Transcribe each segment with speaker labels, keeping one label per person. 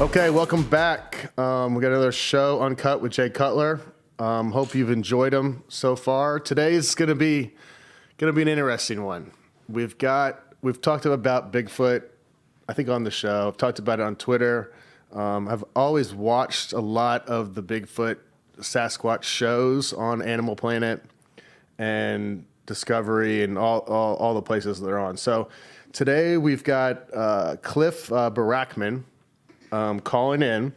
Speaker 1: Okay, welcome back. We got another show, Uncut with Jay Cutler. Hope you've enjoyed them so far. Today's gonna be an interesting one. We've talked about Bigfoot, I think, on the show. I've talked about it on Twitter. I've always watched a lot of the Bigfoot Sasquatch shows on Animal Planet and Discovery and all the places they're on. So today we've got Cliff Barackman calling in.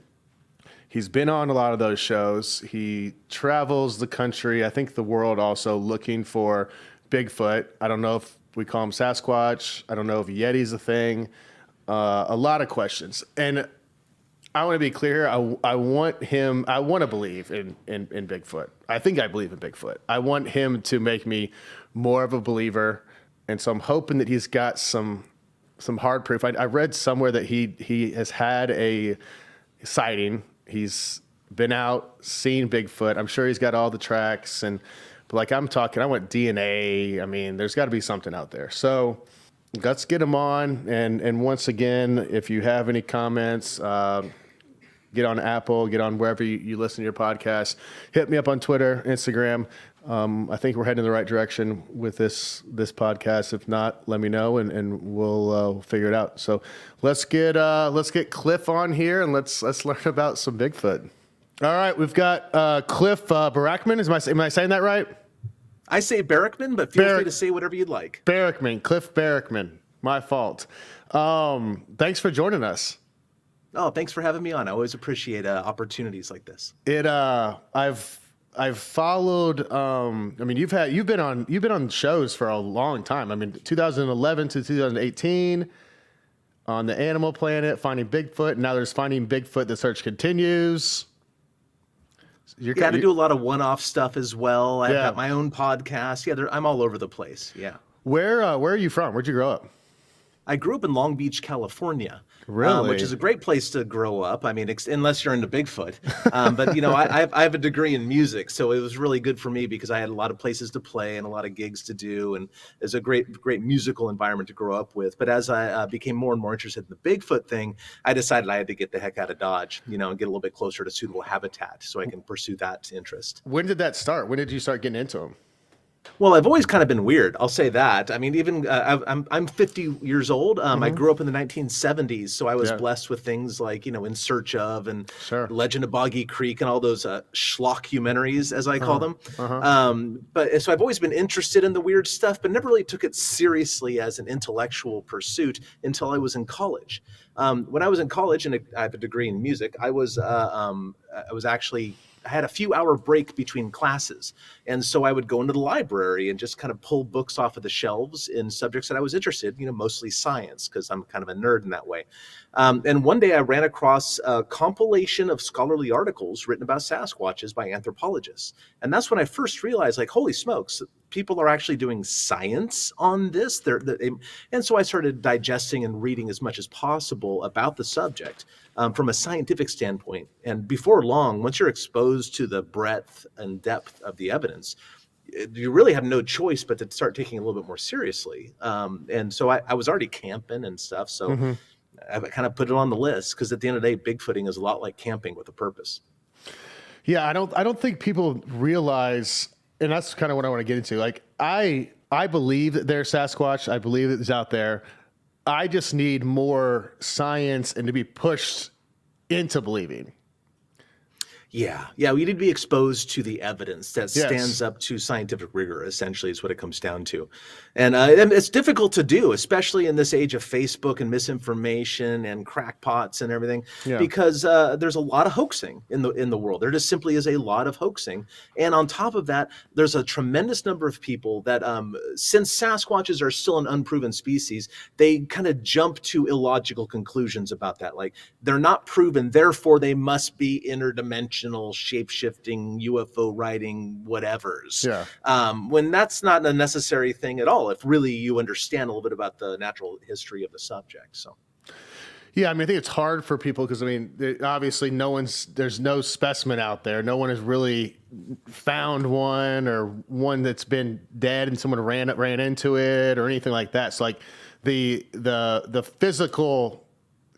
Speaker 1: He's been on a lot of those shows. He travels the country, I think the world also, looking for Bigfoot. I don't know if we call him Sasquatch. I don't know if Yeti's a thing. A lot of questions. And I want to be clear. I want to believe in Bigfoot. I think I believe in Bigfoot. I want him to make me more of a believer. And so I'm hoping that he's got some hard proof. I read somewhere that he has had a sighting. He's been out, seen Bigfoot. I'm sure he's got all the tracks. But like I'm talking, I want DNA. I mean, there's got to be something out there. So let's get him on. And once again, if you have any comments, get on Apple, get on wherever you listen to your podcast. Hit me up on Twitter, Instagram. I think we're heading in the right direction with this podcast. If not, let me know and we'll figure it out. So let's get Cliff on here and let's learn about some Bigfoot. All right, we've got Cliff Barackman. Am I saying that right?
Speaker 2: I say Barackman, but feel free to say whatever you'd like.
Speaker 1: Barackman, Cliff Barackman. My fault. Thanks for joining us.
Speaker 2: Oh, thanks for having me on. I always appreciate opportunities like this.
Speaker 1: I've followed. I mean, you've been on shows for a long time. I mean, 2011 to 2018 on the Animal Planet, Finding Bigfoot. And now there's Finding Bigfoot. The search continues.
Speaker 2: I do a lot of one-off stuff as well. I've got my own podcast. Yeah, I'm all over the place. Yeah.
Speaker 1: Where are you from? Where'd you grow up?
Speaker 2: I grew up in Long Beach, California,
Speaker 1: really?
Speaker 2: Which is a great place to grow up. I mean, unless you're into Bigfoot. But, I have a degree in music, so it was really good for me because I had a lot of places to play and a lot of gigs to do, and it's a great musical environment to grow up with. But as I became more and more interested in the Bigfoot thing, I decided I had to get the heck out of Dodge, and get a little bit closer to suitable habitat so I can pursue that interest.
Speaker 1: When did that start? When did you start getting into them?
Speaker 2: Well, I've always kind of been weird. I'll say that. I mean, even I'm 50 years old. I grew up in the 1970s, so I was blessed with things like In Search Of and Legend of Boggy Creek and all those schlockumentaries, as I call them. But so I've always been interested in the weird stuff, but never really took it seriously as an intellectual pursuit until I was in college. When I was in college, and I have a degree in music, I had a few hour break between classes. And so I would go into the library and just kind of pull books off of the shelves in subjects that I was interested in, mostly science, because I'm kind of a nerd in that way. And one day I ran across a compilation of scholarly articles written about Sasquatches by anthropologists. And that's when I first realized, like, holy smokes, people are actually doing science on this. And so I started digesting and reading as much as possible about the subject from a scientific standpoint. And before long, once you're exposed to the breadth and depth of the evidence, you really have no choice but to start taking it a little bit more seriously. And so I was already camping and stuff. So I kind of put it on the list because at the end of the day, Bigfooting is a lot like camping with a purpose.
Speaker 1: Yeah, I don't think people realize, and that's kind of what I want to get into. Like, I believe that there's Sasquatch. I believe that it's out there. I just need more science and to be pushed into believing.
Speaker 2: Yeah, we need to be exposed to the evidence that stands up to scientific rigor, essentially, is what it comes down to. And it's difficult to do, especially in this age of Facebook and misinformation and crackpots and everything, because there's a lot of hoaxing in the world. There just simply is a lot of hoaxing. And on top of that, there's a tremendous number of people that, since Sasquatches are still an unproven species, they kind of jump to illogical conclusions about that. Like, they're not proven, therefore they must be interdimensional, shape-shifting, UFO riding whatevers. When that's not a necessary thing at all, if really you understand a little bit about the natural history of the subject. So
Speaker 1: yeah, I mean, I think it's hard for people because, I mean, obviously there's no specimen out there. No one has really found one, or one that's been dead and someone ran into it or anything like that. So like the physical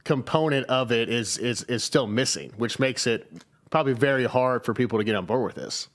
Speaker 1: component of it is still missing, which makes it probably very hard for people to get on board with this.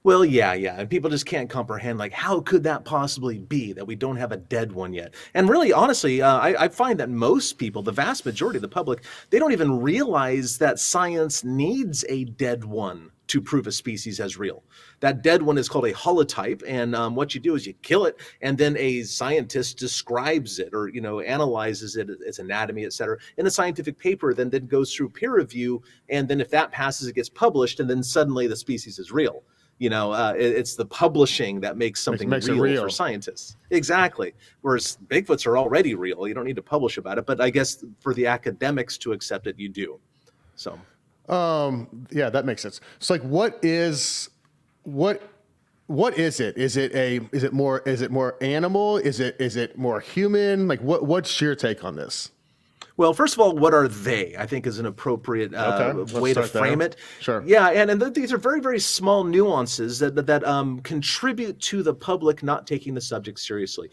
Speaker 2: Well, yeah, and people just can't comprehend, like, how could that possibly be that we don't have a dead one yet? And really, honestly, I find that most people, the vast majority of the public, they don't even realize that science needs a dead one to prove a species as real. That dead one is called a holotype, and what you do is you kill it, and then a scientist describes it, or analyzes it, its anatomy, et cetera, in a scientific paper, then goes through peer review, and then if that passes, it gets published, and then suddenly the species is real. It's the publishing that makes something real for scientists. Exactly. Whereas Bigfoots are already real. You don't need to publish about it. But I guess for the academics to accept it, you do. So.
Speaker 1: Yeah, that makes sense. So, like, what is it? Is it more animal? Is it more human? Like, what's your take on this?
Speaker 2: Well, first of all, what are they? I think is an appropriate way to frame it.
Speaker 1: Sure.
Speaker 2: Yeah, and these are very, very small nuances that contribute to the public not taking the subject seriously.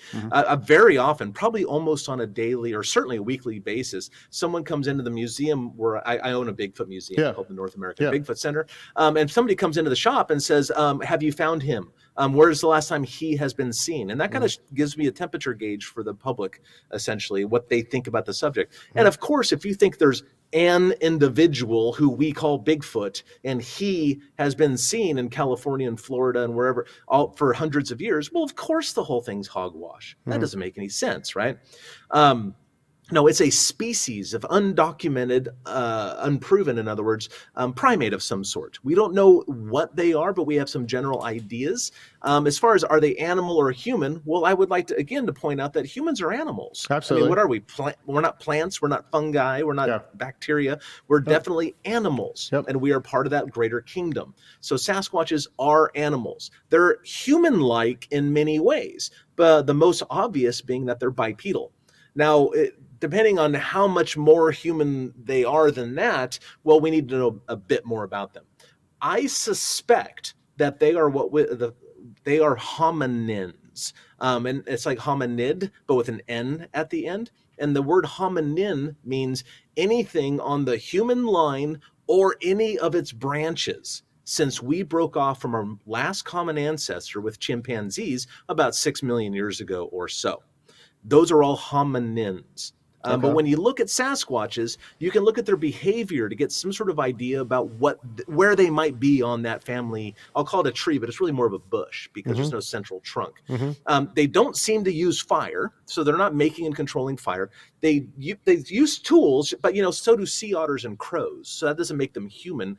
Speaker 2: Very often, probably almost on a daily or certainly a weekly basis, someone comes into the museum where I own a Bigfoot museum called the North American Bigfoot Center, and somebody comes into the shop and says, "Have you found him? Where's the last time he has been seen?" And that kind of gives me a temperature gauge for the public, essentially, what they think about the subject. And of course, if you think there's an individual who we call Bigfoot, and he has been seen in California and Florida and wherever for hundreds of years, well, of course, the whole thing's hogwash. That doesn't make any sense, right? No, it's a species of undocumented, unproven, in other words, primate of some sort. We don't know what they are, but we have some general ideas. As far as are they animal or human, well, I would like to, again, to point out that humans are animals.
Speaker 1: Absolutely.
Speaker 2: I mean, what are we? We're not plants. We're not fungi. We're not bacteria. We're definitely animals, and we are part of that greater kingdom. So Sasquatches are animals. They're human-like in many ways, but the most obvious being that they're bipedal. Now, depending on how much more human they are than that, well, we need to know a bit more about them. I suspect that they are they are hominins, and it's like hominid, but with an N at the end. And the word hominin means anything on the human line or any of its branches, since we broke off from our last common ancestor with chimpanzees about 6 million years ago or so. Those are all hominins. But when you look at Sasquatches, you can look at their behavior to get some sort of idea about where they might be on that family. I'll call it a tree, but it's really more of a bush because there's no central trunk. They don't seem to use fire, so they're not making and controlling fire. They use tools, but so do sea otters and crows. So that doesn't make them human.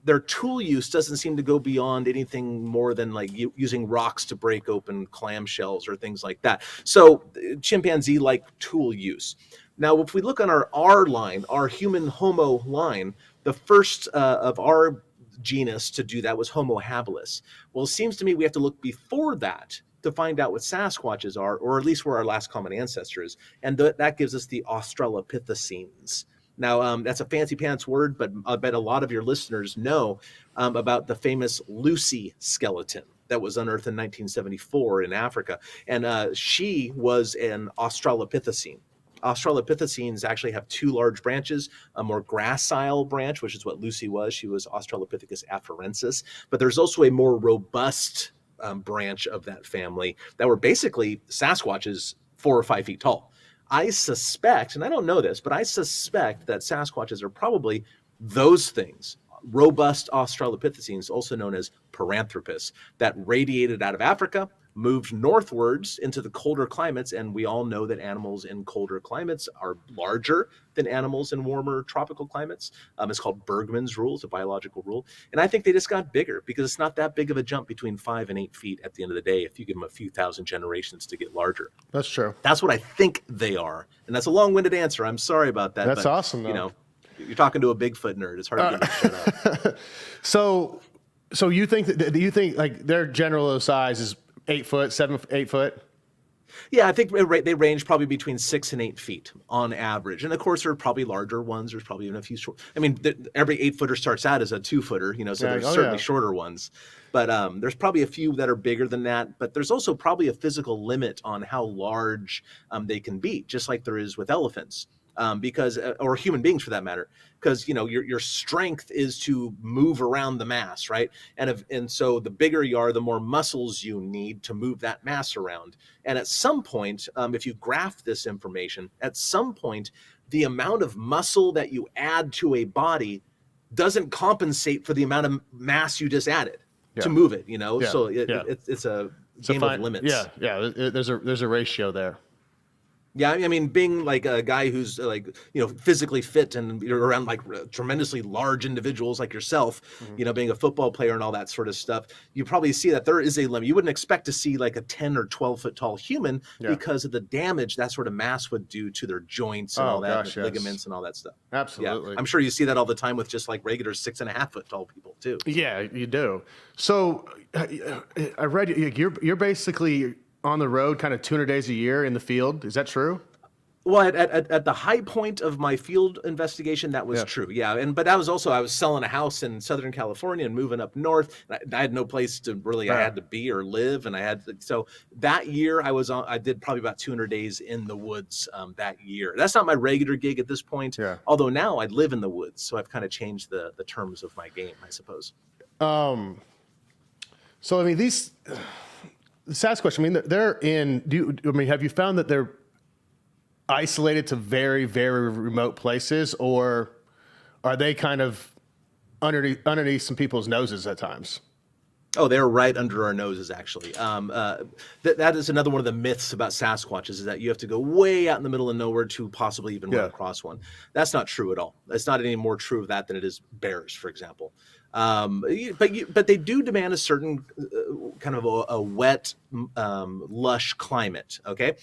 Speaker 2: Their tool use doesn't seem to go beyond anything more than like using rocks to break open clamshells or things like that. So chimpanzee-like tool use. Now, if we look on our line, our human Homo line, the first of our genus to do that was Homo habilis. Well, it seems to me we have to look before that to find out what Sasquatches are, or at least where our last common ancestor is. And that gives us the Australopithecines. Now, that's a fancy pants word, but I bet a lot of your listeners know about the famous Lucy skeleton that was unearthed in 1974 in Africa. And she was an Australopithecine. Australopithecines actually have two large branches, a more gracile branch, which is what Lucy was. She was Australopithecus afarensis. But there's also a more robust branch of that family that were basically Sasquatches 4 or 5 feet tall. I suspect, and I don't know this, but I suspect that Sasquatches are probably those things, robust Australopithecines, also known as Paranthropus, that radiated out of Africa, moved northwards into the colder climates, and we all know that animals in colder climates are larger than animals in warmer tropical climates. It's called Bergmann's rule. It's a biological rule. And I think they just got bigger because it's not that big of a jump between 5 and 8 feet at the end of the day if you give them a few thousand generations to get larger.
Speaker 1: That's true.
Speaker 2: That's what I think they are. And that's a long-winded answer. I'm sorry about that.
Speaker 1: That's awesome, though.
Speaker 2: You're talking to a Bigfoot nerd. It's hard to get them to shut up.
Speaker 1: So you think like their general size is 8 foot, 8 foot?
Speaker 2: Yeah, I think they range probably between 6 and 8 feet on average. And of course, there are probably larger ones. There's probably even a few short. I mean, every 8-footer starts out as a 2-footer, so there's certainly shorter ones. But there's probably a few that are bigger than that. But there's also probably a physical limit on how large they can be, just like there is with elephants. Because or human beings for that matter, because your strength is to move around the mass, right? And so the bigger you are, the more muscles you need to move that mass around. And at some point, if you graph this information, at some point, the amount of muscle that you add to a body doesn't compensate for the amount of mass you just added to move it. So it's a game of limits.
Speaker 1: There's a ratio there.
Speaker 2: Yeah, I mean, being like a guy who's physically fit and you're around like tremendously large individuals like yourself, being a football player and all that sort of stuff, you probably see that there is a limit. You wouldn't expect to see like a 10 or 12 foot tall human because of the damage that sort of mass would do to their joints and ligaments and all that stuff.
Speaker 1: Absolutely.
Speaker 2: Yeah, I'm sure you see that all the time with just like regular 6.5 foot tall people too.
Speaker 1: Yeah, you do. So I read you're basically on the road kind of 200 days a year in the field. Is that true?
Speaker 2: Well, at the high point of my field investigation, that was true. Yeah. But that was also, I was selling a house in Southern California and moving up north. I had no place to really, I had to be or live. And so that year I did probably about 200 days in the woods that year. That's not my regular gig at this point. Yeah. Although now I live in the woods. So I've kind of changed the terms of my game, I suppose.
Speaker 1: So, I mean, the Sasquatch, I mean, they're in, have you found that they're isolated to very, very remote places, or are they kind of underneath some people's noses at times?
Speaker 2: Oh, they're right under our noses, actually. That is another one of the myths about Sasquatches, is that you have to go way out in the middle of nowhere to possibly even run across one. That's not true at all. It's not any more true of that than it is bears, for example. But they do demand a certain kind of a wet, lush climate. Okay,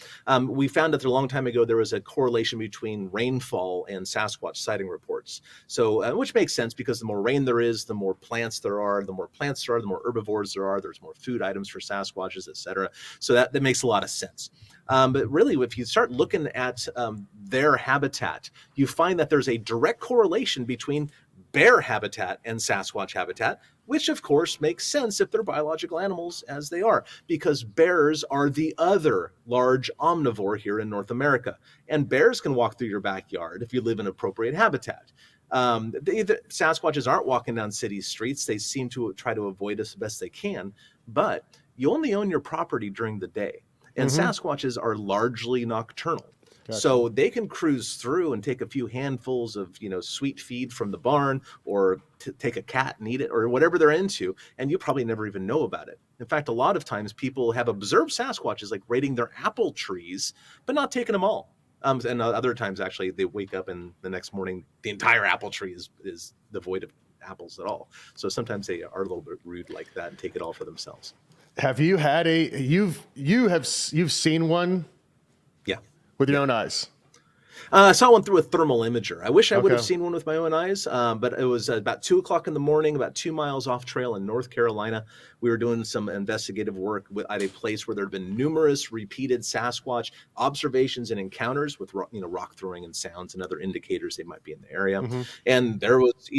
Speaker 2: we found that a long time ago there was a correlation between rainfall and Sasquatch sighting reports. So, which makes sense because the more rain there is, the more plants there are. The more plants there are, the more herbivores there are. There's more food items for Sasquatches, etc. So that makes a lot of sense. But really, if you start looking at their habitat, you find that there's a direct correlation between bear habitat and Sasquatch habitat, which of course makes sense if they're biological animals as they are, because bears are the other large omnivore here in North America. And bears can walk through your backyard if you live in appropriate habitat. The Sasquatches aren't walking down city streets. They seem to try to avoid us the best they can, but you only own your property during the day. And Sasquatches are largely nocturnal. Gotcha. So they can cruise through and take a few handfuls of, sweet feed from the barn, or take a cat and eat it, or whatever they're into, and you probably never even know about it. In fact, a lot of times people have observed Sasquatches like raiding their apple trees, but not taking them all. And other times, actually, they wake up and the next morning, the entire apple tree is devoid of apples at all. So sometimes they are a little bit rude like that and take it all for themselves.
Speaker 1: Have you had you've seen one?
Speaker 2: Yeah.
Speaker 1: With your own eyes?
Speaker 2: I saw one through a thermal imager. I wish I would have seen one with my own eyes, but it was about 2 o'clock in the morning, about 2 miles off trail in North Carolina. We were doing some investigative work at a place where there had been numerous repeated Sasquatch observations and encounters with rock throwing and sounds and other indicators they might be in the area. And there was,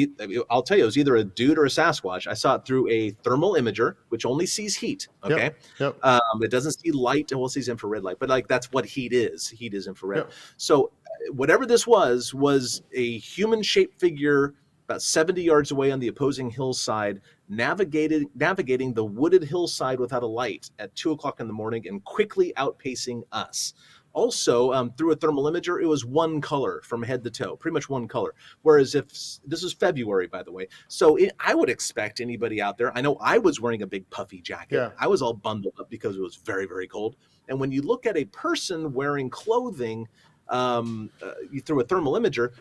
Speaker 2: I'll tell you, it was either a dude or a Sasquatch. I saw it through a thermal imager, which only sees heat. Okay, Yep. It doesn't see light, and sees infrared light, but that's what heat is. Heat is infrared. Yep. So whatever this was a human-shaped figure about 70 yards away on the opposing hillside, navigating the wooded hillside without a light at 2 o'clock in the morning and quickly outpacing us. Also, through a thermal imager, it was one color from head to toe, pretty much one color. Whereas if this is February, by the way, so I would expect anybody out there, I know I was wearing a big puffy jacket. Yeah. I was all bundled up because it was very, very cold. And when you look at a person wearing clothing through a thermal imager,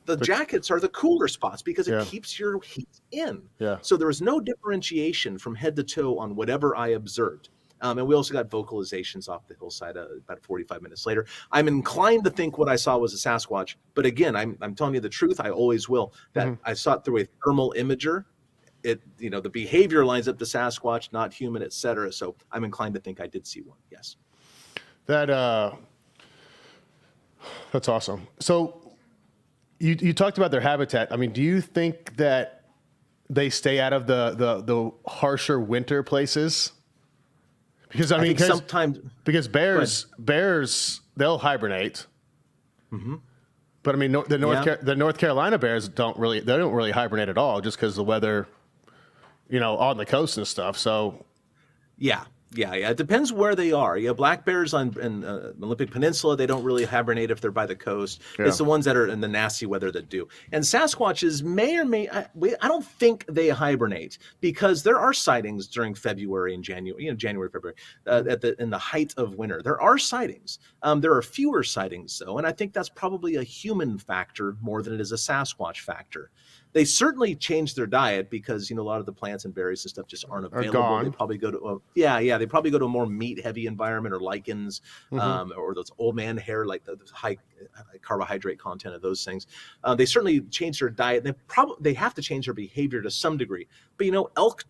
Speaker 2: the jackets are the cooler spots because it keeps your heat in. Yeah. So there was no differentiation from head to toe on whatever I observed. And we also got vocalizations off the hillside about 45 minutes later. I'm inclined to think what I saw was a Sasquatch, but again, I'm telling you the truth. I always will. That I saw it through a thermal imager. The behavior lines up to Sasquatch, not human, etc. So I'm inclined to think I did see one. Yes.
Speaker 1: That's awesome. So you talked about their habitat. I mean, do you think that they stay out of the harsher winter places? Because I mean,
Speaker 2: think sometimes
Speaker 1: because bears they'll hibernate.
Speaker 2: Mm-hmm.
Speaker 1: But I mean, the North Carolina bears don't really hibernate at all, just because the weather, on the coast and stuff. So
Speaker 2: Yeah. It depends where they are. Black bears on Olympic Peninsula, they don't really hibernate if they're by the coast.
Speaker 1: Yeah.
Speaker 2: It's the ones that are in the nasty weather that do. And Sasquatches I don't think they hibernate, because there are sightings during February and January, February, in the height of winter. There are sightings. There are fewer sightings though, and I think that's probably a human factor more than it is a Sasquatch factor. They certainly changed their diet, because a lot of the plants and berries and stuff just aren't available. They probably go to they probably go to a more meat heavy environment, or lichens, or those old man hair, like the high carbohydrate content of those things. They certainly changed their diet. They have to change their behavior to some degree. But elk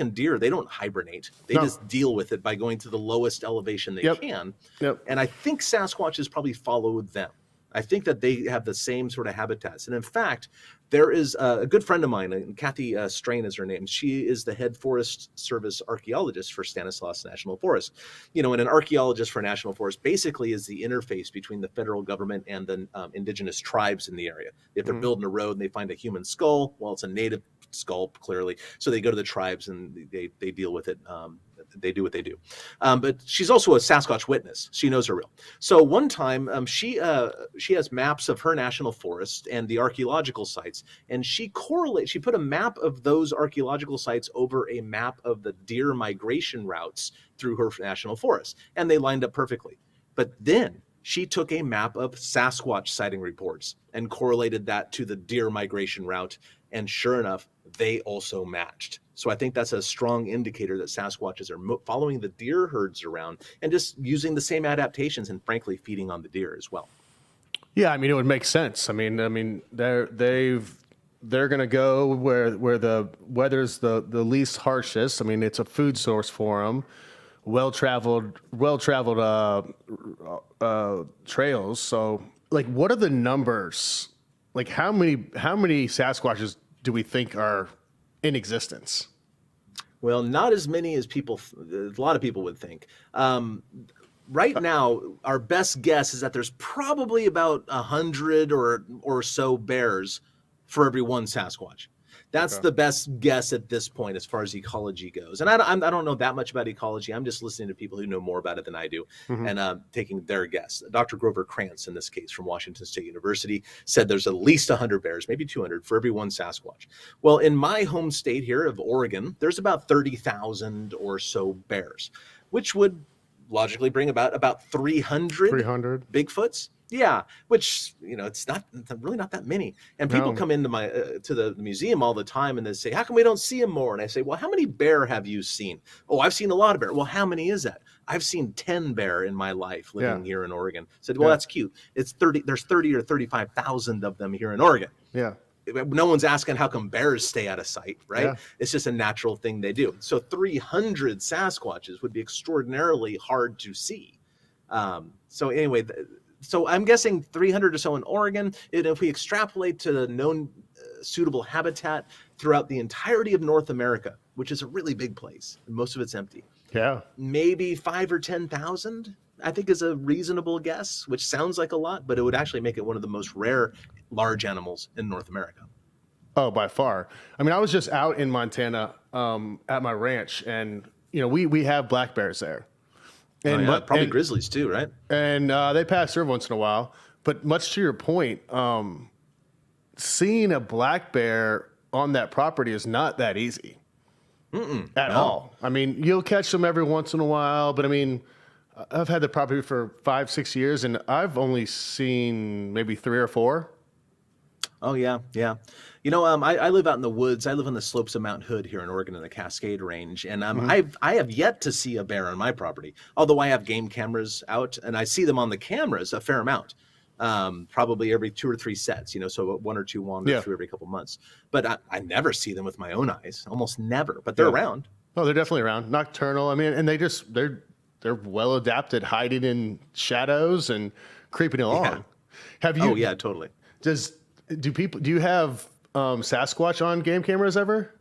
Speaker 2: and deer, they don't hibernate. They just deal with it by going to the lowest elevation they can.
Speaker 1: Yep.
Speaker 2: And I think Sasquatches probably follow them. I think that they have the same sort of habitats. And in fact, there is a good friend of mine, Kathy Strain is her name. She is the head Forest Service archaeologist for Stanislaus National Forest. And an archaeologist for a national forest basically is the interface between the federal government and the indigenous tribes in the area. If they're building a road and they find a human skull, well, it's a native skull, clearly. So they go to the tribes and they deal with it. They do what they do. But she's also a Sasquatch witness. She knows her real. So one time she has maps of her national forest and the archaeological sites, and she put a map of those archaeological sites over a map of the deer migration routes through her national forest, and they lined up perfectly. But then she took a map of Sasquatch sighting reports and correlated that to the deer migration route, and sure enough, they also matched. So I think that's a strong indicator that Sasquatches are following the deer herds around and just using the same adaptations, and frankly feeding on the deer as well.
Speaker 1: Yeah, I mean, it would make sense. I mean they're going to go where the weather's the least harshest. I mean, it's a food source for them. Well-traveled trails. So, like, what are the numbers? Like, how many Sasquatches do we think are in existence?
Speaker 2: Well, not as many as a lot of people would think. Right now, our best guess is that there's probably about 100 or so bears for every one Sasquatch. That's the best guess at this point as far as ecology goes. And I don't know that much about ecology. I'm just listening to people who know more about it than I do, and taking their guess. Dr. Grover Krantz, in this case, from Washington State University, said there's at least 100 bears, maybe 200, for every one Sasquatch. Well, in my home state here of Oregon, there's about 30,000 or so bears, which would logically bring about 300 Bigfoots. Yeah, which, it's really not that many. And people come into to the museum all the time, and they say, how come we don't see them more? And I say, well, how many bear have you seen? Oh, I've seen a lot of bear. Well, how many is that? I've seen 10 bear in my life living here in Oregon. I said, well, that's cute. There's 30 or 35,000 of them here in Oregon.
Speaker 1: Yeah.
Speaker 2: No one's asking how come bears stay out of sight, right? Yeah. It's just a natural thing they do. So 300 Sasquatches would be extraordinarily hard to see. So anyway, so I'm guessing 300 or so in Oregon. And if we extrapolate to the known suitable habitat throughout the entirety of North America, which is a really big place, and most of it's empty.
Speaker 1: Yeah.
Speaker 2: Maybe 5,000 or 10,000, I think, is a reasonable guess, which sounds like a lot, but it would actually make it one of the most rare large animals in North America.
Speaker 1: Oh, by far. I mean, I was just out in Montana at my ranch, and we have black bears there.
Speaker 2: And probably grizzlies too, right?
Speaker 1: And they pass through once in a while. But much to your point, seeing a black bear on that property is not that easy at all. I mean, you'll catch them every once in a while, but I mean, I've had the property for 5-6 years, and I've only seen maybe 3 or 4.
Speaker 2: Oh, yeah. I live out in the woods. I live on the slopes of Mount Hood here in Oregon in the Cascade Range. And I have yet to see a bear on my property, although I have game cameras out, and I see them on the cameras a fair amount, probably every 2 or 3 sets, so 1 or 2 wander through every couple months. But I never see them with my own eyes, almost never. But they're around.
Speaker 1: Oh, they're definitely around. Nocturnal. I mean, and they're they're well adapted, hiding in shadows and creeping along. Have you?
Speaker 2: Oh yeah, totally.
Speaker 1: Do you have Sasquatch on game cameras ever?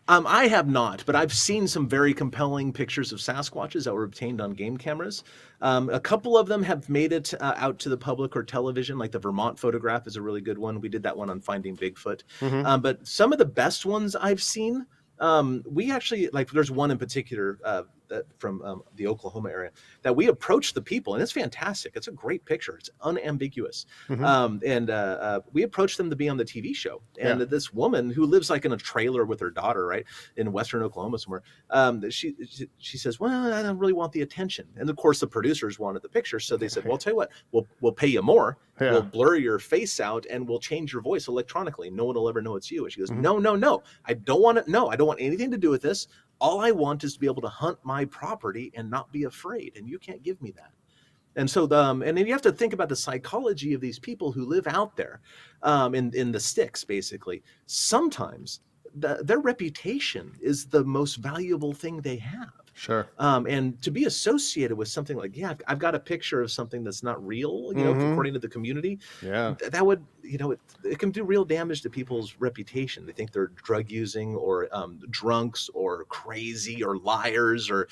Speaker 2: I have not, but I've seen some very compelling pictures of Sasquatches that were obtained on game cameras. A couple of them have made it out to the public or television, like the Vermont photograph is a really good one. We did that one on Finding Bigfoot. But some of the best ones I've seen, we actually, like, there's one in particular that from the Oklahoma area that we approached the people, and it's fantastic. It's a great picture. It's unambiguous. And we approached them to be on the TV show. And this woman who lives like in a trailer with her daughter, right, in Western Oklahoma somewhere, she says, well, I don't really want the attention. And of course, the producers wanted the picture. So they said, well, I'll tell you what, we'll pay you more. We'll blur your face out and we'll change your voice electronically. No one will ever know it's you. And she goes, no, I don't want it. No, I don't want anything to do with this. All I want is to be able to hunt my property and not be afraid. And you can't give me that. And so, and then you have to think about the psychology of these people who live out there in the sticks, basically. Sometimes their reputation is the most valuable thing they have.
Speaker 1: Sure.
Speaker 2: And to be associated with something like, I've got a picture of something that's not real, according to the community.
Speaker 1: Yeah.
Speaker 2: That would, it can do real damage to people's reputation. They think they're drug using or drunks or crazy or liars or,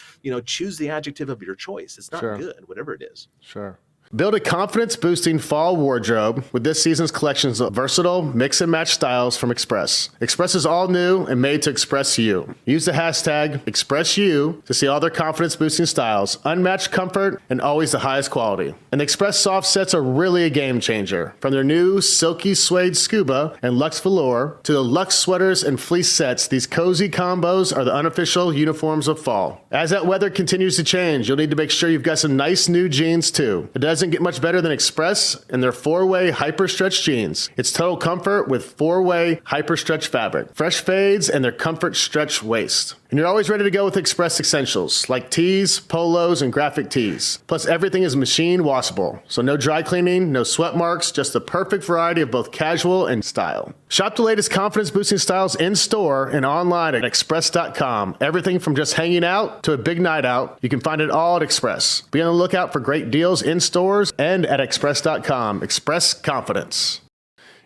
Speaker 2: choose the adjective of your choice. It's not good, whatever it is.
Speaker 1: Sure. Build a confidence-boosting fall wardrobe with this season's collections of versatile mix-and-match styles from Express. Express is all new and made to express you. Use the hashtag ExpressYou to see all their confidence-boosting styles, unmatched comfort, and always the highest quality. And Express soft sets are really a game changer. From their new silky suede scuba and luxe velour to the luxe sweaters and fleece sets, these cozy combos are the unofficial uniforms of fall. As that weather continues to change, you'll need to make sure you've got some nice new jeans too. It doesn't get much better than Express and their 4-way hyper stretch jeans. It's total comfort with 4-way hyper stretch fabric, fresh fades, and their comfort stretch waist. And you're always ready to go with Express essentials like tees, polos, and graphic tees. Plus, everything is machine washable, so no dry cleaning, no sweat marks, just the perfect variety of both casual and style. Shop the latest confidence-boosting styles in-store and online at express.com. Everything from just hanging out to a big night out, you can find it all at Express. Be on the lookout for great deals in stores and at express.com. Express confidence.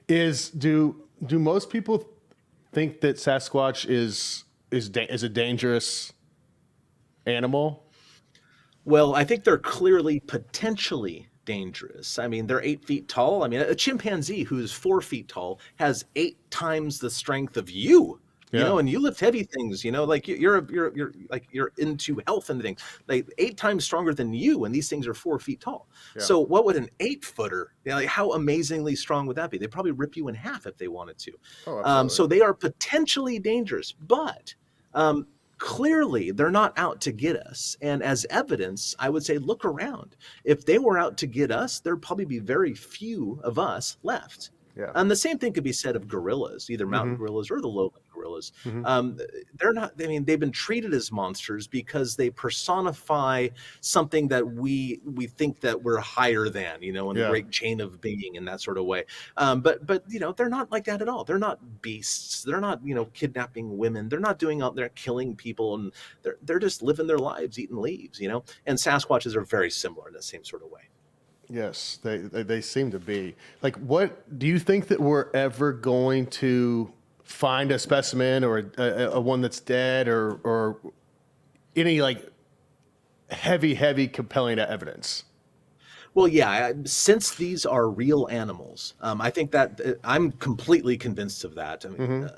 Speaker 1: Do most people think that Sasquatch is a dangerous animal?
Speaker 2: Well, I think they're clearly potentially dangerous. I mean, they're 8 feet tall. I mean, a chimpanzee who's 4 feet tall has 8 times the strength of you. And you lift heavy things, like you're into health and things, like 8 times stronger than you. And these things are 4 feet tall. Yeah. So what would an 8-footer, like how amazingly strong would that be? They'd probably rip you in half if they wanted to. Oh, so they are potentially dangerous, but clearly they're not out to get us. And as evidence, I would say, look around. If they were out to get us, there'd probably be very few of us left. Yeah. And the same thing could be said of gorillas, either mountain gorillas or the lowland gorillas. They're not, I mean, they've been treated as monsters because they personify something that we think that we're higher than, in the great chain of being in that sort of way. But they're not like that at all. They're not beasts. They're not, kidnapping women. They're not doing out there killing people, and they're just living their lives, eating leaves, and Sasquatches are very similar in the same sort of way.
Speaker 1: Yes, they seem to be. Like, what do you think that we're ever going to find a specimen or a one that's dead or any like heavy compelling evidence?
Speaker 2: Well, yeah, since these are real animals, I think that I'm completely convinced of that. I mean,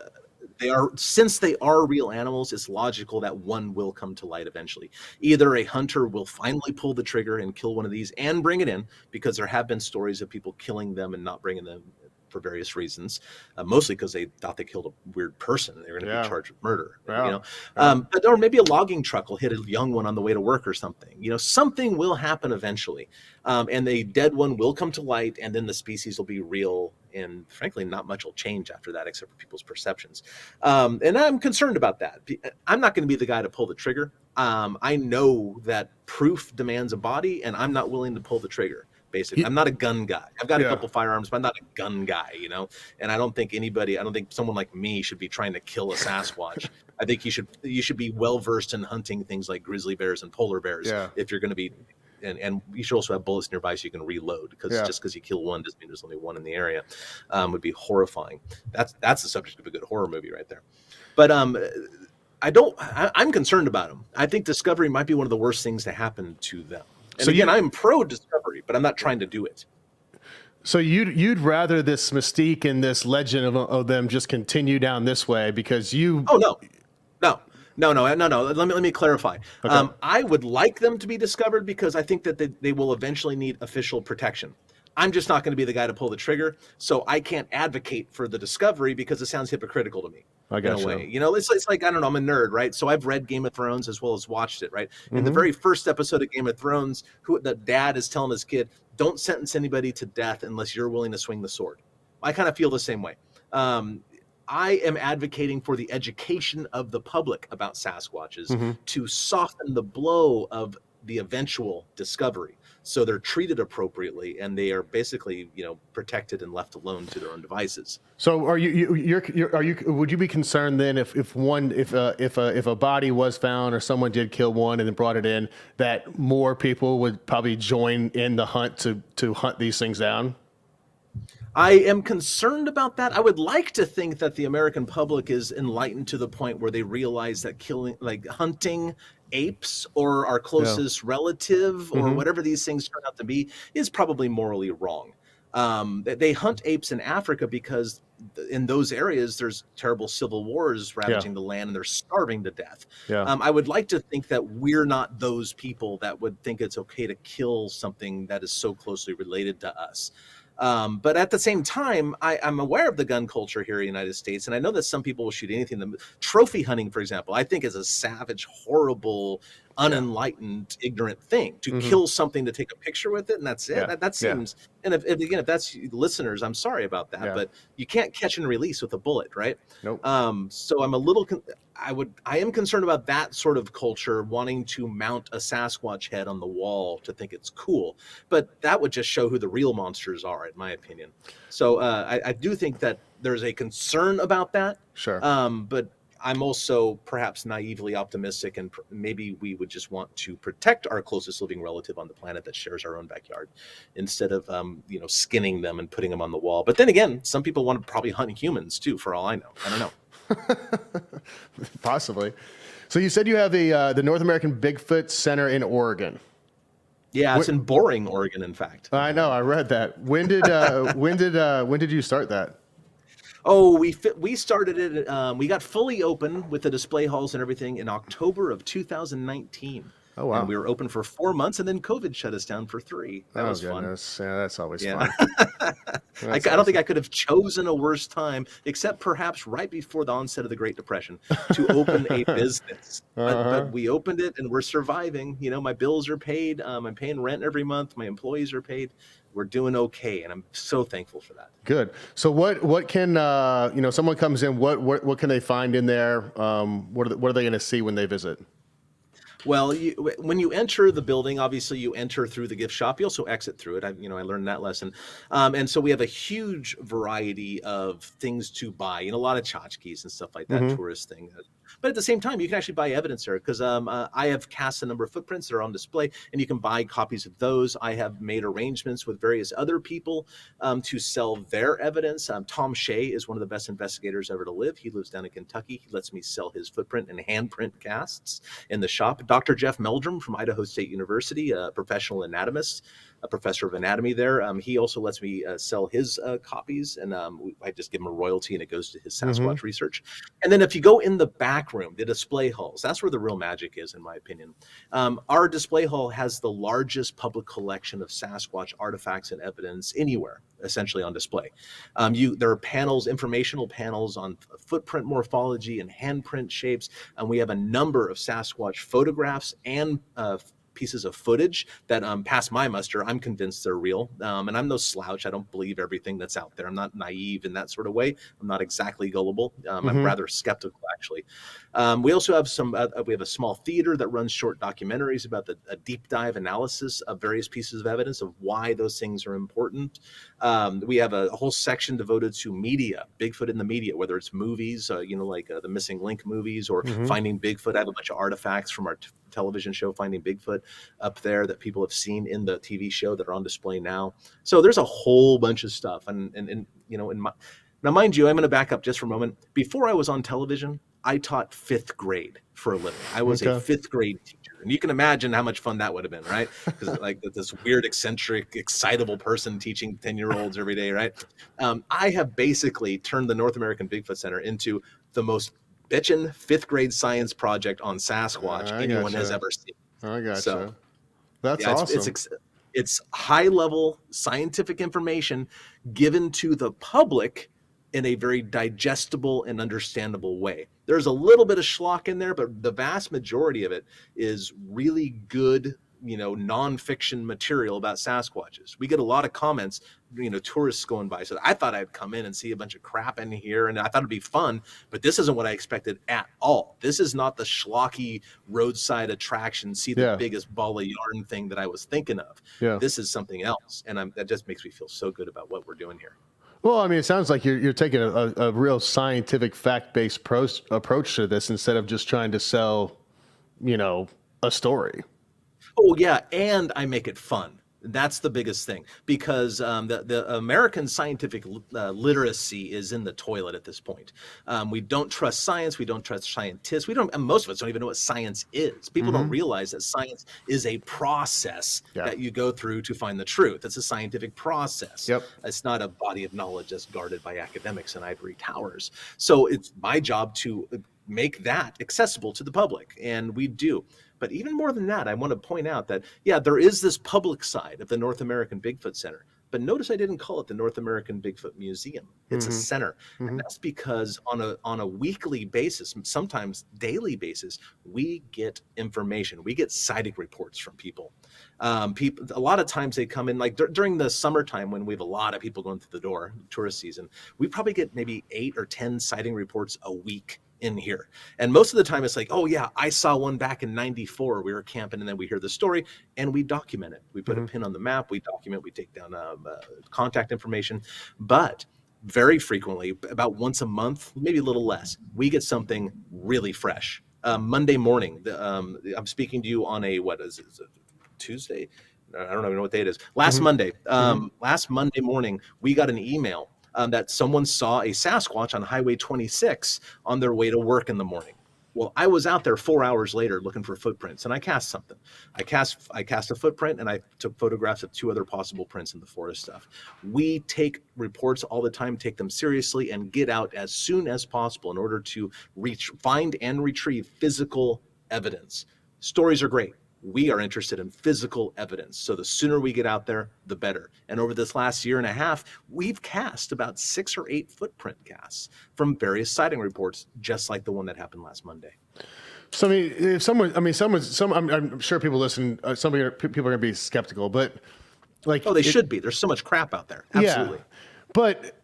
Speaker 2: since they are real animals, it's logical that one will come to light eventually. Either a hunter will finally pull the trigger and kill one of these and bring it in, because there have been stories of people killing them and not bringing them for various reasons, mostly because they thought they killed a weird person and they were going to be charged with murder. But or maybe a logging truck will hit a young one on the way to work or something. Something will happen eventually, and the dead one will come to light, and then the species will be real. And frankly, not much will change after that, except for people's perceptions. And I'm concerned about that. I'm not going to be the guy to pull the trigger. I know that proof demands a body, and I'm not willing to pull the trigger. Basically, I'm not a gun guy. I've got a
Speaker 1: Yeah.
Speaker 2: couple firearms, but I'm not a gun guy, you know. And I don't think someone like me should be trying to kill a Sasquatch. I think you should be well versed in hunting things like grizzly bears and polar bears
Speaker 1: Yeah.
Speaker 2: if you're going to be. And you should also have bullets nearby so you can reload, because
Speaker 1: Yeah.
Speaker 2: just because you kill one doesn't mean there's only one in the area. Would be horrifying. That's the subject of a good horror movie right there. But I'm concerned about them. I think discovery might be one of the worst things to happen to them. And
Speaker 1: So
Speaker 2: again, I'm pro discovery, but I'm not trying to do it.
Speaker 1: So you'd rather this mystique and this legend of them just continue down this way because you.
Speaker 2: Oh no. Let me clarify.
Speaker 1: Okay.
Speaker 2: I would like them to be discovered because I think that they will eventually need official protection. I'm just not going to be the guy to pull the trigger, so I can't advocate for the discovery because it sounds hypocritical to me.
Speaker 1: I got
Speaker 2: in a
Speaker 1: you.
Speaker 2: way. You know, it's like, I don't know, I'm a nerd, right? So I've read Game of Thrones as well as watched it, right? In the very first episode of Game of Thrones, the dad is telling his kid, don't sentence anybody to death unless you're willing to swing the sword. I kind of feel the same way. I am advocating for the education of the public about Sasquatches to soften the blow of the eventual discovery, so they're treated appropriately and they are basically, protected and left alone to their own devices.
Speaker 1: So would you be concerned then if a body was found or someone did kill one and then brought it in, that more people would probably join in the hunt to hunt these things down?
Speaker 2: I am concerned about that. I would like to think that the American public is enlightened to the point where they realize that hunting apes or our closest relative or whatever these things turn out to be is probably morally wrong. They hunt apes in Africa because in those areas there's terrible civil wars ravaging the land and they're starving to death. I would like to think that we're not those people that would think it's okay to kill something that is so closely related to us. But at the same time, I'm aware of the gun culture here in the United States, and I know that some people will shoot anything. Trophy hunting, for example, I think is a savage, horrible, unenlightened, ignorant thing to kill something to take a picture with it, and that's it. That seems. And if that's listeners, I'm sorry about that, but you can't catch and release with a bullet, right?
Speaker 1: Nope.
Speaker 2: So I'm a little. I am concerned about that sort of culture wanting to mount a Sasquatch head on the wall to think it's cool, but that would just show who the real monsters are, in my opinion. So I do think that there's a concern about that.
Speaker 1: Sure.
Speaker 2: But I'm also perhaps naively optimistic, and maybe we would just want to protect our closest living relative on the planet that shares our own backyard, instead of skinning them and putting them on the wall. But then again, some people want to probably hunt humans too, for all I know. I don't know.
Speaker 1: Possibly. So you said you have the North American Bigfoot Center in Oregon.
Speaker 2: Yeah, it's in Boring, Oregon, in fact.
Speaker 1: I know. I read that. When did you start that?
Speaker 2: Oh, we started it. We got fully open with the display halls and everything in October of 2019.
Speaker 1: Oh, wow.
Speaker 2: And we were open for 4 months, and then COVID shut us down for 3. That was
Speaker 1: goodness. Fun. Yeah, that's always fun.
Speaker 2: I don't think I could have chosen a worse time, except perhaps right before the onset of the Great Depression, to open a business. But we opened it, and we're surviving. My bills are paid. I'm paying rent every month. My employees are paid. We're doing okay, and I'm so thankful for that.
Speaker 1: Good. So what can someone comes in? What can they find in there? What are they going to see when they visit?
Speaker 2: Well, when you enter the building, obviously you enter through the gift shop. You also exit through it. I learned that lesson. And so we have a huge variety of things to buy, a lot of tchotchkes and stuff like that, tourist thing. But at the same time, you can actually buy evidence there, because I have cast a number of footprints that are on display, and you can buy copies of those. I have made arrangements with various other people to sell their evidence. Tom Shea is one of the best investigators ever to live. He lives down in Kentucky. He lets me sell his footprint and handprint casts in the shop. Dr. Jeff Meldrum from Idaho State University, a professional anatomist, a professor of anatomy there. He also lets me sell his copies, and I just give him a royalty, and it goes to his Sasquatch research. And then if you go in the back room, the display halls, that's where the real magic is, in my opinion. Our display hall has the largest public collection of Sasquatch artifacts and evidence anywhere, essentially on display. There are panels, informational panels on footprint morphology and handprint shapes, and we have a number of Sasquatch photographs and pieces of footage that pass my muster. I'm convinced they're real. And I'm no slouch. I don't believe everything that's out there. I'm not naive in that sort of way. I'm not exactly gullible. I'm rather skeptical, actually. We also have we have a small theater that runs short documentaries about a deep dive analysis of various pieces of evidence of why those things are important. We have a whole section devoted to media, Bigfoot in the media, whether it's movies, like the Missing Link movies, or Finding Bigfoot. I have a bunch of artifacts from our television show Finding Bigfoot up there that people have seen in the TV show that are on display now. So there's a whole bunch of stuff. Now, mind you, I'm going to back up just for a moment. Before I was on television, I taught fifth grade for a living. I was a fifth grade teacher. And you can imagine how much fun that would have been, right? Because like this weird, eccentric, excitable person teaching 10-year-olds every day, right? I have basically turned the North American Bigfoot Center into the most bitchin' fifth grade science project on Sasquatch anyone has ever seen.
Speaker 1: I gotcha.
Speaker 2: So,
Speaker 1: that's awesome.
Speaker 2: It's high-level scientific information given to the public in a very digestible and understandable way. There's a little bit of schlock in there, but the vast majority of it is really good, nonfiction material about Sasquatches. We get a lot of comments, tourists going by. So I thought I'd come in and see a bunch of crap in here, and I thought it'd be fun, but this isn't what I expected at all. This is not the schlocky roadside attraction, see the biggest ball of yarn thing that I was thinking of. Yeah. This is something else, and that just makes me feel so good about what we're doing here.
Speaker 1: Well, I mean, it sounds like you're taking a real scientific, fact-based approach to this instead of just trying to sell, a story.
Speaker 2: Oh, yeah, and I make it fun. That's the biggest thing, because the American scientific literacy is in the toilet at this point. We don't trust science. We don't trust scientists. Most of us don't even know what science is. People don't realize that science is a process that you go through to find the truth. It's a scientific process. Yep. It's not a body of knowledge that's guarded by academics in ivory towers. So it's my job to make that accessible to the public, and we do. But even more than that, I want to point out that, there is this public side of the North American Bigfoot Center. But notice I didn't call it the North American Bigfoot Museum. It's a center. And that's because on a weekly basis, sometimes daily basis, we get information. We get sighting reports from people. A lot of times they come in, like during the summertime when we have a lot of people going through the door, tourist season, we probably get maybe 8 or 10 sighting reports a week in here. And most of the time it's like, oh yeah, I saw one back in 94. We were camping, and then we hear the story and we document it. We put a pin on the map, we document, we take down contact information. But very frequently, about once a month, maybe a little less, we get something really fresh. Monday morning, I'm speaking to you on what is it, Tuesday? I don't even know what day it is. Last Monday morning, we got an email that someone saw a Sasquatch on Highway 26 on their way to work in the morning. Well, I was out there 4 hours later looking for footprints, and I cast something. I cast a footprint, and I took photographs of 2 other possible prints in the forest stuff. We take reports all the time, take them seriously, and get out as soon as possible in order to find and retrieve physical evidence. Stories are great. We are interested in physical evidence. So the sooner we get out there, the better. And over this last year and a half, we've cast about 6 or 8 footprint casts from various sighting reports, just like the one that happened last Monday.
Speaker 1: So, I'm sure people listen, people are going to be skeptical, but
Speaker 2: they should be. There's so much crap out there. Absolutely.
Speaker 1: Yeah, but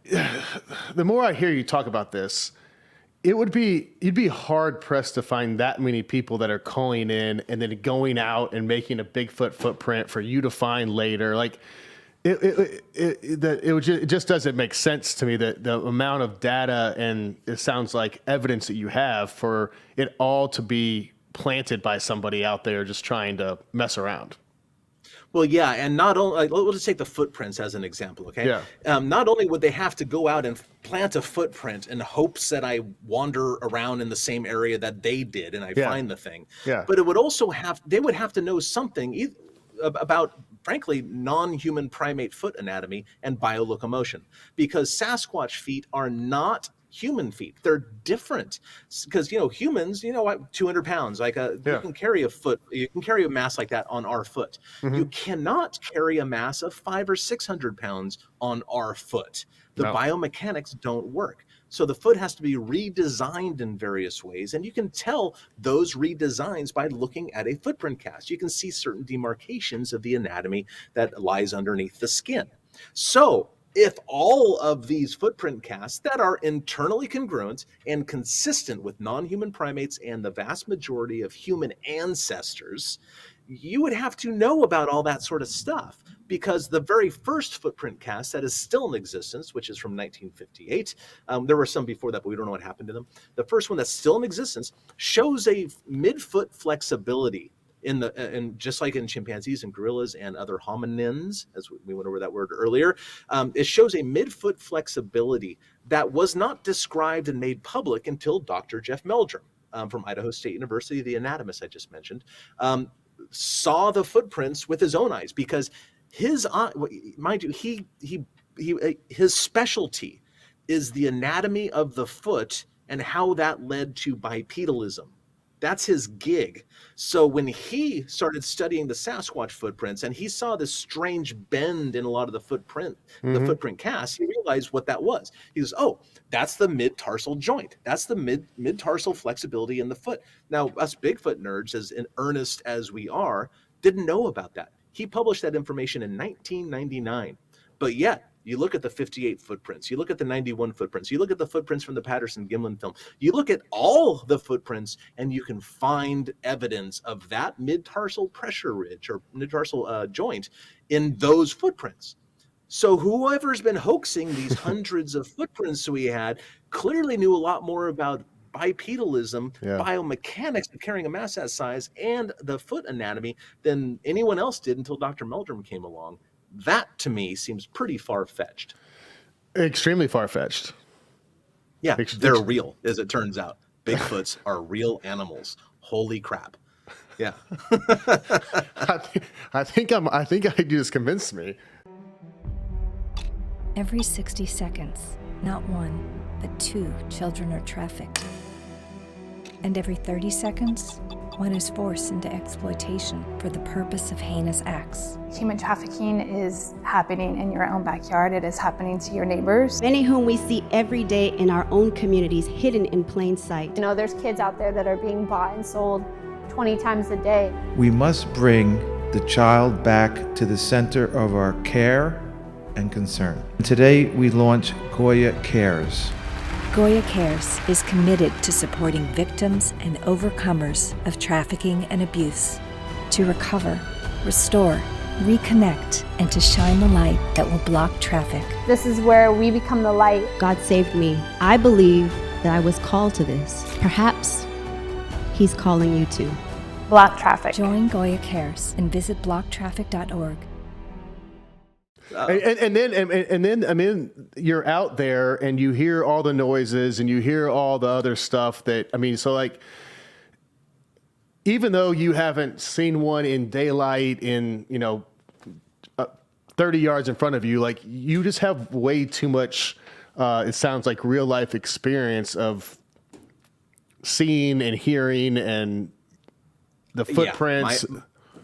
Speaker 1: the more I hear you talk about this, you'd be hard pressed to find that many people that are calling in and then going out and making a Bigfoot footprint for you to find later. Like it just doesn't make sense to me that the amount of data and it sounds like evidence that you have for it all to be planted by somebody out there just trying to mess around.
Speaker 2: Well, yeah, and not only, we'll just take the footprints as an example, okay? Yeah. Not only would they have to go out and plant a footprint in hopes that I wander around in the same area that they did and I find the thing, but it would also they would have to know something about, frankly, non-human primate foot anatomy and biolocomotion, because Sasquatch feet are not human feet. They're different because, humans, 200 pounds, like you can carry a mass like that on our foot.
Speaker 1: Mm-hmm.
Speaker 2: You cannot carry a mass of 500 or 600 pounds on our foot. The biomechanics don't work. So the foot has to be redesigned in various ways. And you can tell those redesigns by looking at a footprint cast. You can see certain demarcations of the anatomy that lies underneath the skin. So if all of these footprint casts that are internally congruent and consistent with non-human primates and the vast majority of human ancestors, you would have to know about all that sort of stuff, because the very first footprint cast that is still in existence, which is from 1958, there were some before that, but we don't know what happened to them. The first one that's still in existence shows a midfoot flexibility and just like in chimpanzees and gorillas and other hominins, as we went over that word earlier, it shows a midfoot flexibility that was not described and made public until Dr. Jeff Meldrum from Idaho State University, the anatomist I just mentioned, saw the footprints with his own eyes, because his mind you, his specialty is the anatomy of the foot and how that led to bipedalism. That's his gig. So when he started studying the Sasquatch footprints and he saw this strange bend in a lot of the footprint cast, he realized what that was. He goes, oh, that's the mid-tarsal joint. That's the mid-tarsal flexibility in the foot. Now, us Bigfoot nerds, as in earnest as we are, didn't know about that. He published that information in 1999. But yet, you look at the 58 footprints, you look at the 91 footprints, you look at the footprints from the Patterson-Gimlin film, you look at all the footprints, and you can find evidence of that mid-tarsal pressure ridge or mid-tarsal joint in those footprints. So whoever's been hoaxing these hundreds of footprints we had clearly knew a lot more about bipedalism, biomechanics of carrying a mass that size, and the foot anatomy than anyone else did until Dr. Meldrum came along. That, to me, seems pretty far-fetched.
Speaker 1: Extremely far-fetched.
Speaker 2: Yeah, they're real, as it turns out. Bigfoots are real animals. Holy crap. Yeah.
Speaker 1: I think you just convinced me.
Speaker 3: Every 60 seconds, not one, but two children are trafficked. And every 30 seconds, one is forced into exploitation for the purpose of heinous acts.
Speaker 4: Human trafficking is happening in your own backyard. It is happening to your neighbors.
Speaker 5: Many whom we see every day in our own communities, hidden in plain sight.
Speaker 6: There's kids out there that are being bought and sold 20 times a day.
Speaker 7: We must bring the child back to the center of our care and concern. Today we launch Goya Cares.
Speaker 3: Goya Cares is committed to supporting victims and overcomers of trafficking and abuse, to recover, restore, reconnect, and to shine the light that will block traffic.
Speaker 6: This is where we become the light.
Speaker 5: God saved me. I believe that I was called to this. Perhaps He's calling you too.
Speaker 4: Block traffic.
Speaker 3: Join Goya Cares and visit blocktraffic.org.
Speaker 1: And then I mean, you're out there and you hear all the noises and you hear all the other stuff that, I mean, so like, even though you haven't seen one in daylight in 30 yards in front of you, like, you just have way too much it sounds like real life experience of seeing and hearing and the footprints.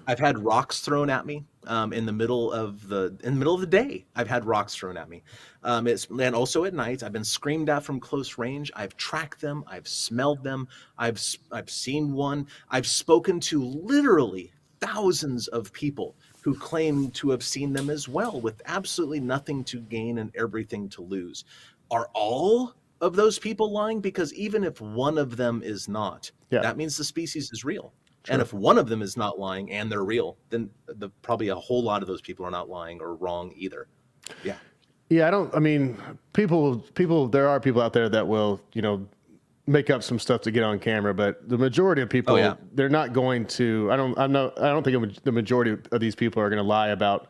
Speaker 2: I've had rocks thrown at me in the middle of the day. I've had rocks thrown at me. And also at night, I've been screamed at from close range. I've tracked them. I've smelled them. I've seen one. I've spoken to literally thousands of people who claim to have seen them as well, with absolutely nothing to gain and everything to lose. Are all of those people lying? Because even if one of them is not, that means the species is real. True. And if one of them is not lying and they're real, then probably a whole lot of those people are not lying or wrong either. Yeah.
Speaker 1: Yeah, people, there are people out there that will, make up some stuff to get on camera, but the majority of people, they're not going to, I don't think the majority of these people are going to lie about,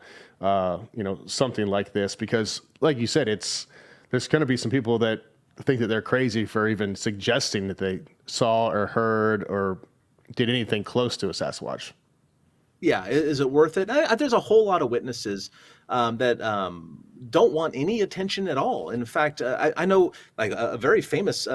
Speaker 1: something like this, because like you said, there's going to be some people that think that they're crazy for even suggesting that they saw or heard or did anything close to a Sasquatch.
Speaker 2: Yeah, is it worth it? There's a whole lot of witnesses that don't want any attention at all. In fact, I know like a very famous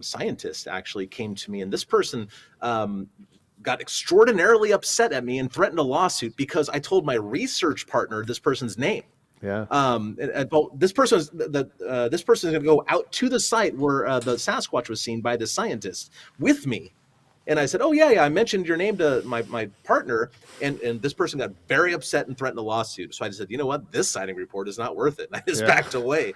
Speaker 2: scientist actually came to me, and this person got extraordinarily upset at me and threatened a lawsuit because I told my research partner this person's name.
Speaker 1: Yeah.
Speaker 2: But this person is going to go out to the site where the Sasquatch was seen by the scientist with me. And I said, oh, yeah, I mentioned your name to my partner, and this person got very upset and threatened a lawsuit. So I just said, you know what? This sighting report is not worth it. And I just backed away.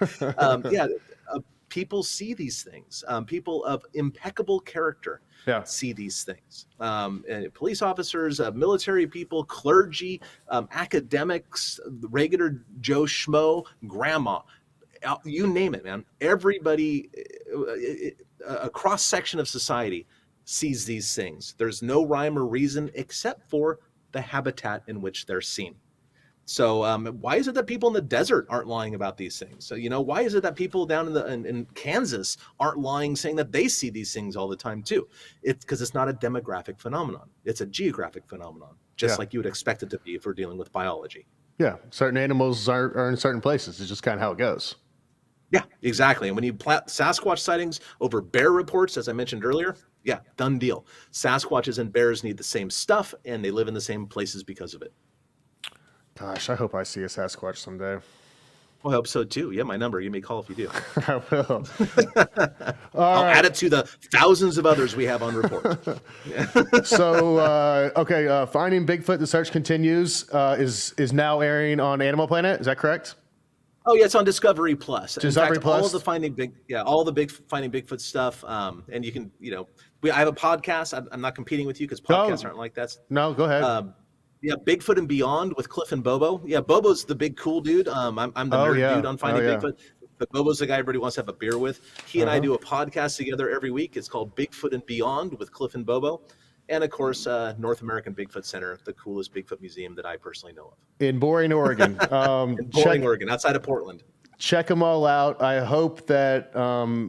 Speaker 2: People see these things. People of impeccable character see these things. And police officers, military people, clergy, academics, regular Joe Schmo, grandma, you name it, man. Everybody, a cross-section of society sees these things. There's no rhyme or reason except for the habitat in which they're seen. So why is it that people in the desert aren't lying about these things? So, why is it that people down in Kansas aren't lying, saying that they see these things all the time too? It's because it's not a demographic phenomenon. It's a geographic phenomenon, just like you would expect it to be if we're dealing with biology. Yeah, certain animals are in certain places. It's just kind of how it goes. Yeah, exactly. And when you plat Sasquatch sightings over bear reports, as I mentioned earlier, done deal. Sasquatches and bears need the same stuff, and they live in the same places because of it. Gosh, I hope I see a Sasquatch someday. Well, I hope so too. Yeah, my number. Give me a call if you do. I will. I'll add it to the thousands of others we have on report. So, Finding Bigfoot, the search continues, is now airing on Animal Planet. Is that correct? Oh yeah, it's on Discovery Plus.
Speaker 1: Discovery Plus.
Speaker 2: All of the Finding Bigfoot stuff. And you can, I have a podcast. I'm not competing with you because podcasts aren't like that.
Speaker 1: No, go ahead.
Speaker 2: Bigfoot and Beyond with Cliff and Bobo. Yeah, Bobo's the big cool dude. I'm the nerd dude on Finding Bigfoot. But Bobo's the guy everybody wants to have a beer with. He and I do a podcast together every week. It's called Bigfoot and Beyond with Cliff and Bobo. And of course, North American Bigfoot Center, the coolest Bigfoot museum that I personally know of.
Speaker 1: In Boring, Oregon.
Speaker 2: Oregon, outside of Portland.
Speaker 1: Check them all out. I hope that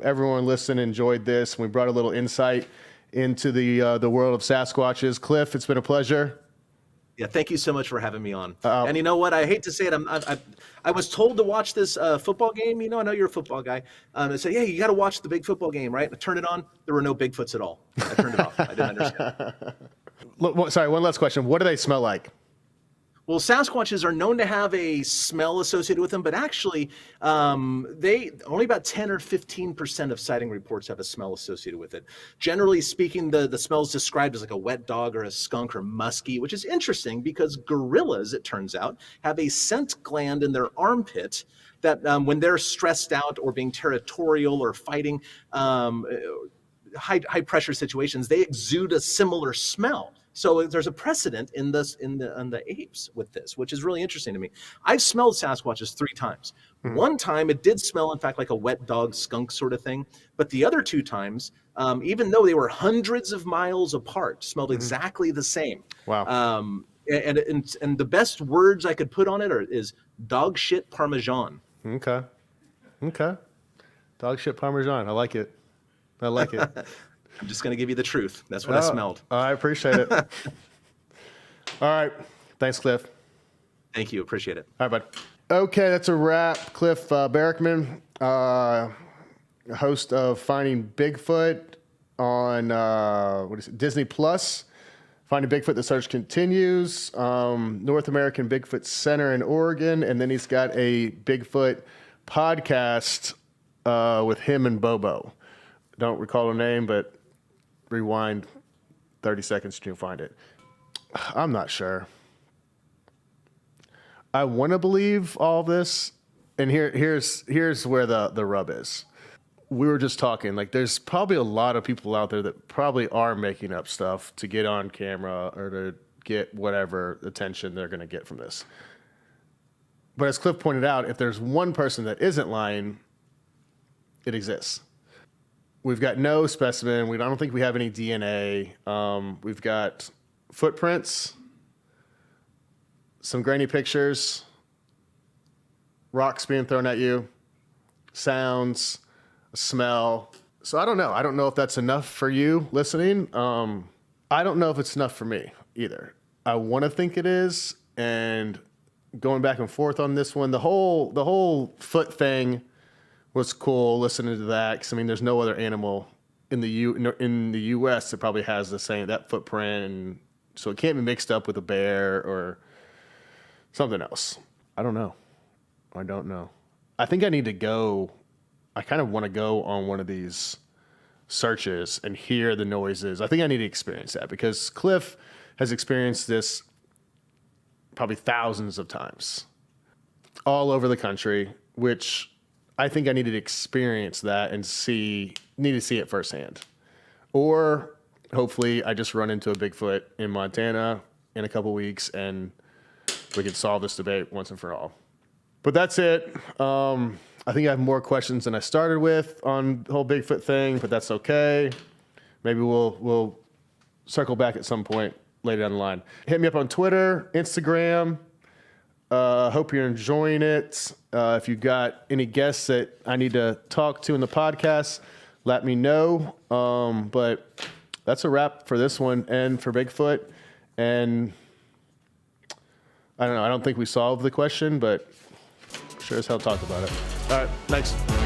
Speaker 1: everyone listening enjoyed this. We brought a little insight into the world of Sasquatches. Cliff, it's been a pleasure.
Speaker 2: Yeah, thank you so much for having me on. And you know what? I hate to say it. I was told to watch this football game. I know you're a football guy. I said, you got to watch the big football game, right? I turned it on. There were no Bigfoots at all. I turned it off. I didn't understand.
Speaker 1: Sorry, one last question. What do they smell like?
Speaker 2: Well, Sasquatches are known to have a smell associated with them, but actually, they only about 10 or 15% of sighting reports have a smell associated with it. Generally speaking, the smell is described as like a wet dog or a skunk or musky, which is interesting because gorillas, it turns out, have a scent gland in their armpit that when they're stressed out or being territorial or fighting high pressure situations, they exude a similar smell. So there's a precedent in the apes with this, which is really interesting to me. I've smelled Sasquatches 3 times. Mm-hmm. One time it did smell, in fact, like a wet dog skunk sort of thing. But the other 2 times, even though they were hundreds of miles apart, smelled exactly the same.
Speaker 1: Wow.
Speaker 2: And the best words I could put on it is dog shit Parmesan.
Speaker 1: Okay. Dog shit Parmesan. I like it.
Speaker 2: I'm just going to give you the truth. That's what I smelled.
Speaker 1: I appreciate it. All right. Thanks, Cliff.
Speaker 2: Thank you. Appreciate it.
Speaker 1: All right, bud. Okay, that's a wrap. Cliff Barackman, host of Finding Bigfoot on Disney Plus. Finding Bigfoot, the search continues. North American Bigfoot Center in Oregon, and then he's got a Bigfoot podcast with him and Bobo. Don't recall the name, but rewind 30 seconds and you'll find it. I'm not sure. I want to believe all this, and here's where the rub is. We were just talking, like there's probably a lot of people out there that probably are making up stuff to get on camera or to get whatever attention they're going to get from this. But as Cliff pointed out, if there's one person that isn't lying, it exists. We've got no specimen. I don't think we have any DNA. We've got footprints, some grainy pictures, rocks being thrown at you, sounds, a smell. So I don't know. I don't know if that's enough for you listening. I don't know if it's enough for me either. I want to think it is, and going back and forth on this one. The whole foot thing was cool listening to that, because I mean, there's no other animal in the U.S. that probably has that footprint, and so it can't be mixed up with a bear or something else. I don't know. I think I need to go. I kind of want to go on one of these searches and hear the noises. I think I need to experience that, because Cliff has experienced this probably thousands of times all over the country, which I think I needed to experience that and need to see it firsthand. Or hopefully I just run into a Bigfoot in Montana in a couple weeks and we can solve this debate once and for all. But that's it. I think I have more questions than I started with on the whole Bigfoot thing, but that's okay. Maybe we'll circle back at some point later down the line. Hit me up on Twitter, Instagram. Hope you're enjoying it. If you've got any guests that I need to talk to in the podcast, let me know. But that's a wrap for this one and for Bigfoot. And I don't know. I don't think we solved the question, but sure as hell talked about it. All right. Thanks.